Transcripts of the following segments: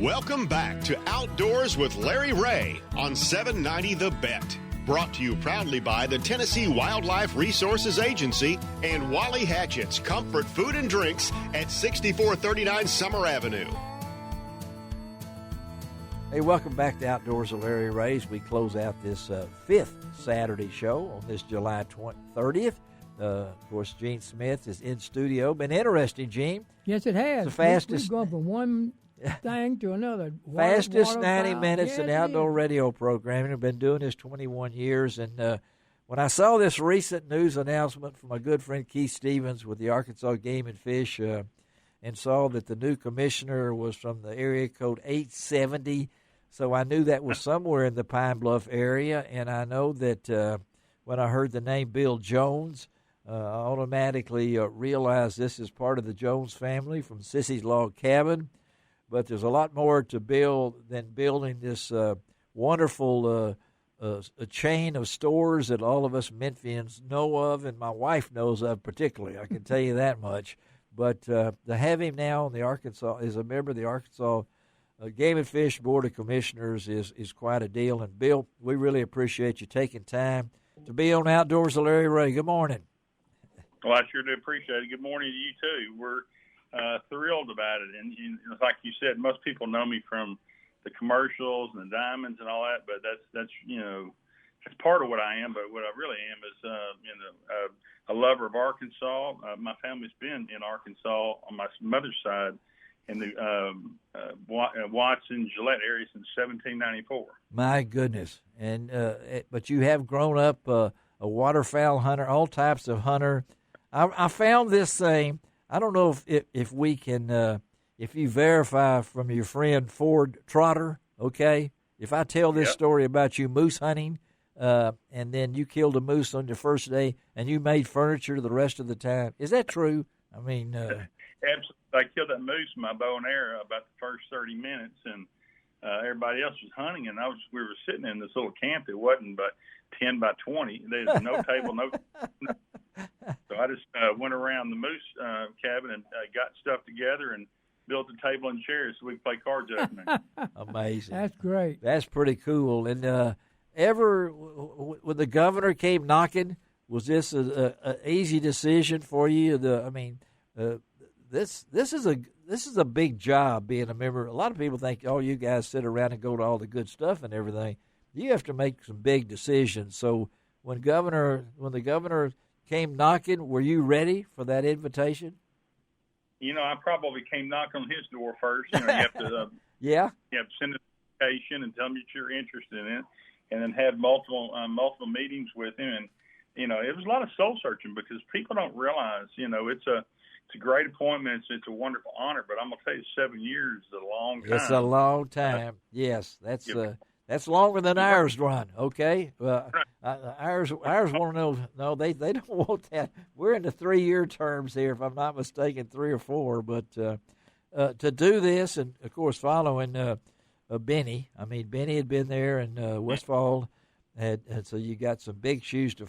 Welcome back to Outdoors with Larry Ray on 790 The Bet. Brought to you proudly by the Tennessee Wildlife Resources Agency and Wally Hatchett's Comfort Food and Drinks at 6439 Summer Avenue. Hey, welcome back to Outdoors with Larry Ray as we close out this fifth Saturday show on this July 30th. Of course, Gene Smith is in studio. Been interesting, Gene. Yes, it has. The fastest. We've gone from one thing to another. Fastest 90 minutes in in outdoor radio programming. I've been doing this 21 years. And when I saw this recent news announcement from my good friend Keith Stevens with the Arkansas Game and Fish and saw that the new commissioner was from the area code 870, so I knew that was somewhere in the Pine Bluff area. And I know that when I heard the name Bill Jones, I automatically realized this is part of the Jones family from Sissy's Log Cabin. But there's a lot more to build than building this wonderful a chain of stores that all of us Memphians know of, and my wife knows of particularly. I can tell you that much. But to have him now in the Arkansas as a member of the Arkansas Game and Fish Board of Commissioners is quite a deal. And Bill, we really appreciate you taking time to be on Outdoors with Larry Ray. Good morning. Well, I sure do appreciate it. Good morning to you too. We're thrilled about it, and like you said, most people know me from the commercials and the diamonds and all that, but that's that's part of what I am. But what I really am is a lover of Arkansas. My family's been in Arkansas on my mother's side in the Watson, Gillette area since 1794. My goodness! And but you have grown up a waterfowl hunter, all types of hunter. I found this thing. I don't know if we can, if you verify from your friend Ford Trotter, okay? If I tell this story about you moose hunting, and then you killed a moose on your first day, and you made furniture the rest of the time, is that true? I mean, absolutely. I killed that moose with my bow and arrow about the first 30 minutes, and everybody else was hunting, and we were sitting in this little camp that wasn't but 10 by 20. There's no table, no. So I just went around the moose cabin and got stuff together and built a table and chairs so we could play cards opening. Amazing. That's great. That's pretty cool. And when the governor came knocking, was this an easy decision for you? This is a big job being a member. A lot of people think, oh, you guys sit around and go to all the good stuff and everything. You have to make some big decisions. So when the governor came knocking, were you ready for that invitation? I probably came knocking on his door first. You have to you have to send an invitation and tell him that you're interested in it, and then have multiple meetings with him. And it was a lot of soul searching because people don't realize it's a great appointment. It's a wonderful honor, but I'm gonna tell you, 7 years is a long time. It's a long time. Yes, that's longer than ours run, okay? Well, ours want to know. No, they don't want that. We're in the 3-year terms here, if I'm not mistaken, 3 or 4. But to do this, and of course following Benny. I mean, Benny had been there, and Westfall had so you got some big shoes to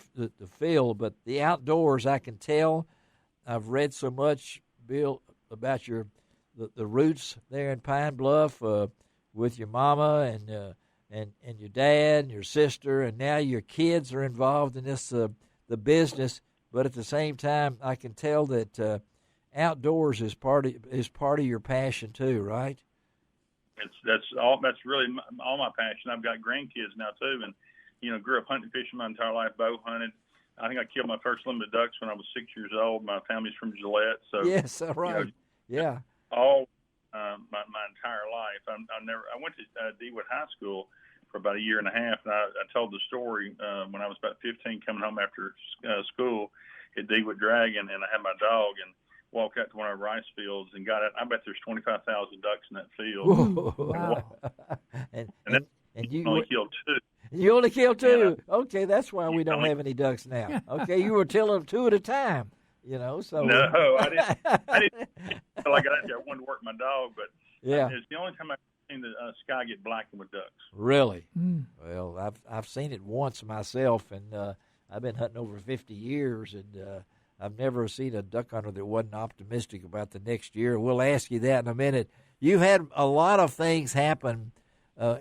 fill. But the outdoors, I can tell. I've read so much, Bill, about the roots there in Pine Bluff with your mama and your dad and your sister, and now your kids are involved in this the business. But at the same time, I can tell that outdoors is part of your passion too, right? That's really all my passion. I've got grandkids now too, and grew up hunting, fishing my entire life, bow hunted. I think I killed my first limited ducks when I was 6 years old. My family's from Gillette, so yes, right, yeah. All my entire life. I went to DeWitt High School for about a year and a half, and I told the story when I was about 15, coming home after school at DeWitt Dragon, and I had my dog and walked out to one of our rice fields and got it. I bet there's 25,000 ducks in that field. Whoa, wow. and you only killed 2. You only killed 2. Okay, that's why we don't have any ducks now. Okay, you were killing them 2 at a time. So no, I didn't feel like I wanted to work my dog, but it's the only time I've seen the sky get blackened with ducks. Really? Mm. Well, I've seen it once myself, and I've been hunting over 50 years, and I've never seen a duck hunter that wasn't optimistic about the next year. We'll ask you that in a minute. you've had a lot of things happen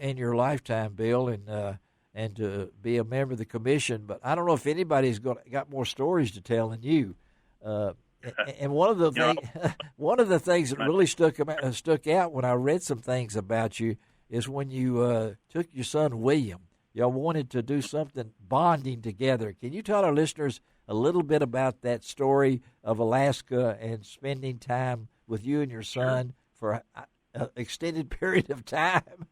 in your lifetime, Bill, and to be a member of the commission. But I don't know if anybody's got more stories to tell than you. And one of the things that really stuck out when I read some things about you is when you took your son William. Y'all wanted to do something bonding together. Can you tell our listeners a little bit about that story of Alaska and spending time with you and your son for an extended period of time?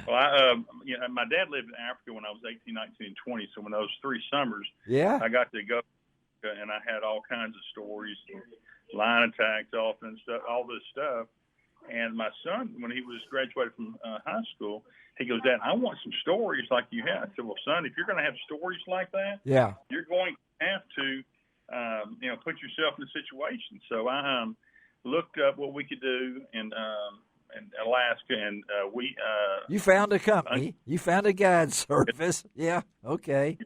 Well, my dad lived in Africa when I was 18, 19, and 20. So when those 3 summers, I got to go, and I had all kinds of stories, line attacks, often stuff, all this stuff. And my son, when he was graduated from high school, he goes, "Dad, I want some stories like you had." I said, "Well, son, if you're going to have stories like that, you're going to have to, put yourself in a situation." So I looked up what we could do in Alaska, and you found a company. You found a guide service. Yeah. Okay.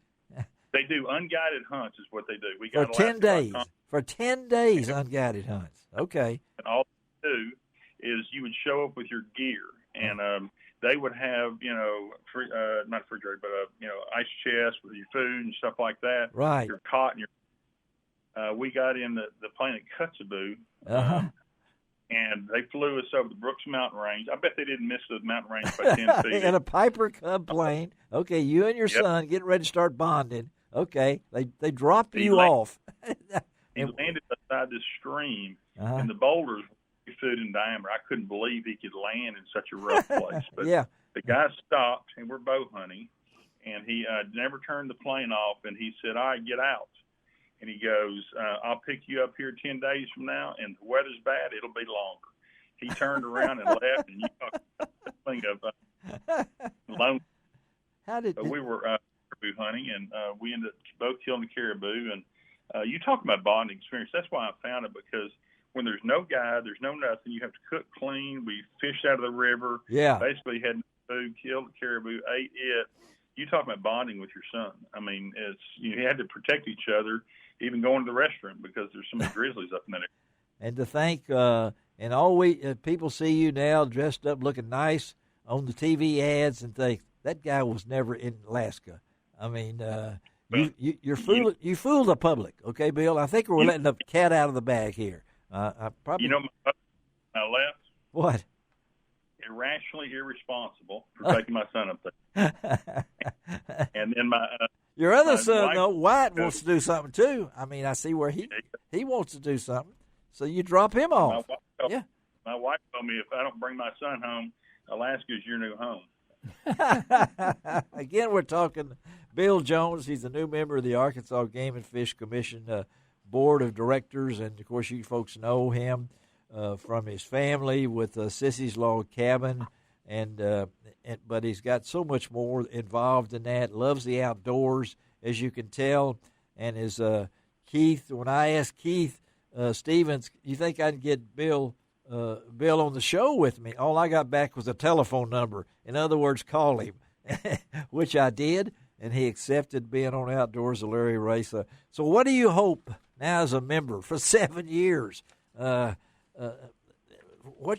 They do unguided hunts, is what they do. We for got 10 days. For 10 days, unguided hunts. Okay. And all they do is you would show up with your gear, and they would have, not refrigerator, but ice chest with your food and stuff like that. Right. Your cot and your. We got in the plane at Kotzebue, and they flew us over the Brooks Mountain Range. I bet they didn't miss the mountain range by 10 feet. In a Piper Cub plane. Okay, you and your son getting ready to start bonding. Okay, they dropped you off. He landed beside this stream, and the boulders were 3 feet in diameter. I couldn't believe he could land in such a rough place. But the guy stopped, and we're bow hunting, and he never turned the plane off, and he said, "All right, get out." And he goes, "I'll pick you up here 10 days from now, and the weather's bad, it'll be longer." He turned around and left, and you talk about something of lonely. So we were caribou hunting, and we ended up both killing the caribou. And you talk about bonding experience. That's why I found it, because when there's no guide, there's no nothing. You have to cook clean. We fished out of the river. Yeah. Basically had no food, killed the caribou, ate it. You talk about bonding with your son. I mean, you had to protect each other, even going to the restroom, because there's so many grizzlies up in that area. And to think, and all people see you now dressed up, looking nice on the TV ads, and think that guy was never in Alaska. I mean, you fooled the public, okay, Bill? I think we're letting the cat out of the bag here. I probably. I left. What? Irrationally irresponsible for taking my son up there. And then your other son, though, White, wants to do something too. I mean, I see where he wants to do something. So you drop him off. My wife told me if I don't bring my son home, Alaska's your new home. Again, we're talking Bill Jones. He's a new member of the Arkansas Game and Fish Commission Board of Directors, and of course, you folks know him from his family with Sissy's Log Cabin, but he's got so much more involved in that. Loves the outdoors, as you can tell, and is Keith. When I asked Keith Stevens, you think I'd get Bill on the show with me? All I got back was a telephone number. In other words, call him, which I did, and he accepted being on Outdoors with Larry Ray. So what do you hope now as a member for 7 years? What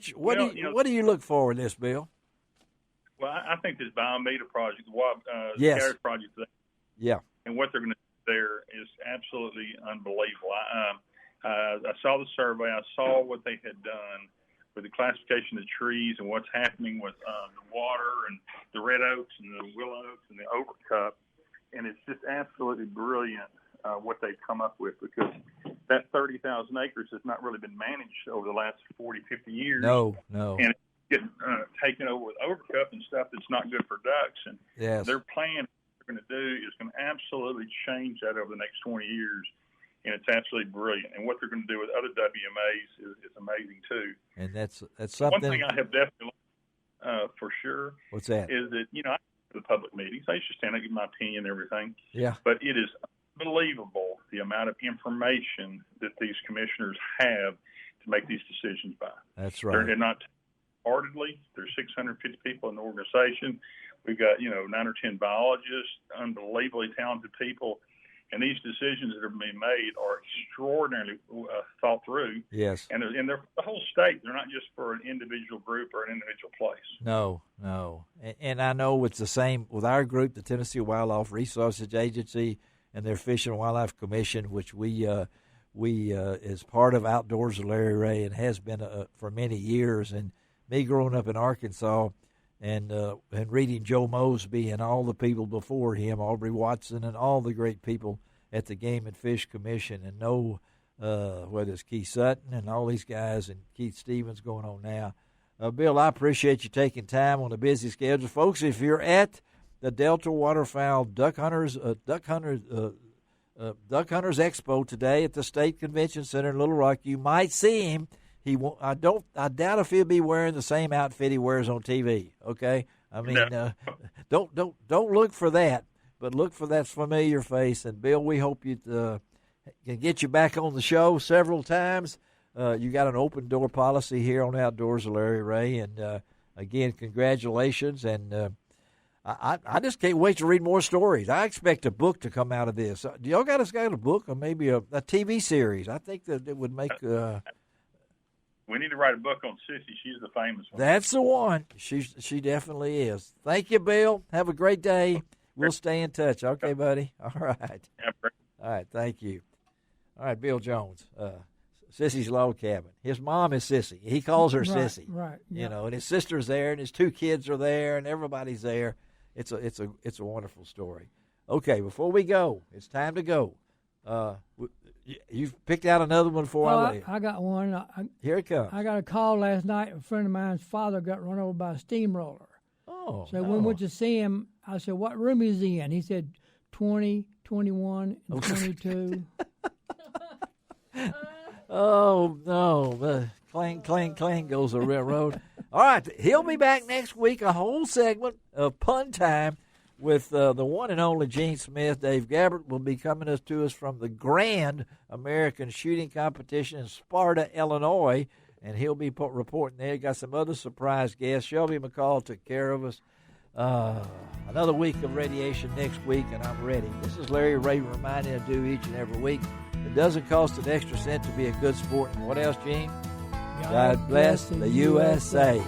do you look for in this, Bill? Well, I think this Biomeda project, the Carrot project, and what they're going to do there is absolutely unbelievable. I saw the survey. I saw what they had done with the classification of trees and what's happening with the water and the red oaks and the willow oaks and the overcup, and it's just absolutely brilliant what they've come up with, because that 30,000 acres has not really been managed over the last 40, 50 years. No. And it's getting taken over with overcup and stuff that's not good for ducks. And their plan, what they're going to do is going to absolutely change that over the next 20 years. And it's absolutely brilliant. And what they're going to do with other WMAs is amazing, too. And that's something. One thing I have definitely for sure. What's that? Is that, I go to the public meetings. I used to stand, I give my opinion and everything. Yeah. But it is unbelievable the amount of information that these commissioners have to make these decisions by. That's right. They're not heartedly. There's 650 people in the organization. We've got, 9 or 10 biologists, unbelievably talented people. And these decisions that are being made are extraordinarily thought through. Yes. And they're for the whole state. They're not just for an individual group or an individual place. No. And I know it's the same with our group, the Tennessee Wildlife Resources Agency and their Fish and Wildlife Commission, which we is part of Outdoors with Larry Ray and has been for many years. And me growing up in Arkansas and reading Joe Mosby and all the people before him, Aubrey Watson and all the great people at the Game and Fish Commission, and know whether it's Keith Sutton and all these guys and Keith Stevens going on now. Bill, I appreciate you taking time on a busy schedule. Folks, if you're at the Delta Waterfowl Duck Hunters Expo today at the State Convention Center in Little Rock, you might see him. I doubt if he'll be wearing the same outfit he wears on TV. Okay, I mean, No. don't look for that, but look for that familiar face. And Bill, we hope you can get you back on the show several times. You got an open door policy here on Outdoors with Larry Ray, and again, congratulations. And I just can't wait to read more stories. I expect a book to come out of this. Do y'all got a book or maybe a TV series? I think that it would make. We need to write a book on Sissy. She's the famous one. That's the one. She definitely is. Thank you, Bill. Have a great day. We'll stay in touch. Okay, buddy. All right. All right. Thank you. All right, Bill Jones, Sissy's Log Cabin. His mom is Sissy. He calls her Sissy. Right. You know, and his sister's there, and his two kids are there, and everybody's there. It's a wonderful story. Okay, before we go, it's time to go. You've picked out another one for I leave. I got one. Here it comes. I got a call last night. A friend of mine's father got run over by a steamroller. Oh, So when we went to see him, I said, "What room is he in?" He said, 20, 21, and 22. Oh, no. Clang, clang, clang goes the railroad. All right, he'll be back next week, a whole segment of Pun Time with the one and only Gene Smith. Dave Gabbert will be coming to us from the Grand American Shooting Competition in Sparta, Illinois, and he'll be reporting there. Got some other surprise guests. Shelby McCall took care of us. Another week of radiation next week, and I'm ready. This is Larry Ray reminding you to do each and every week. It doesn't cost an extra cent to be a good sport. And what else, Gene? God bless the USA.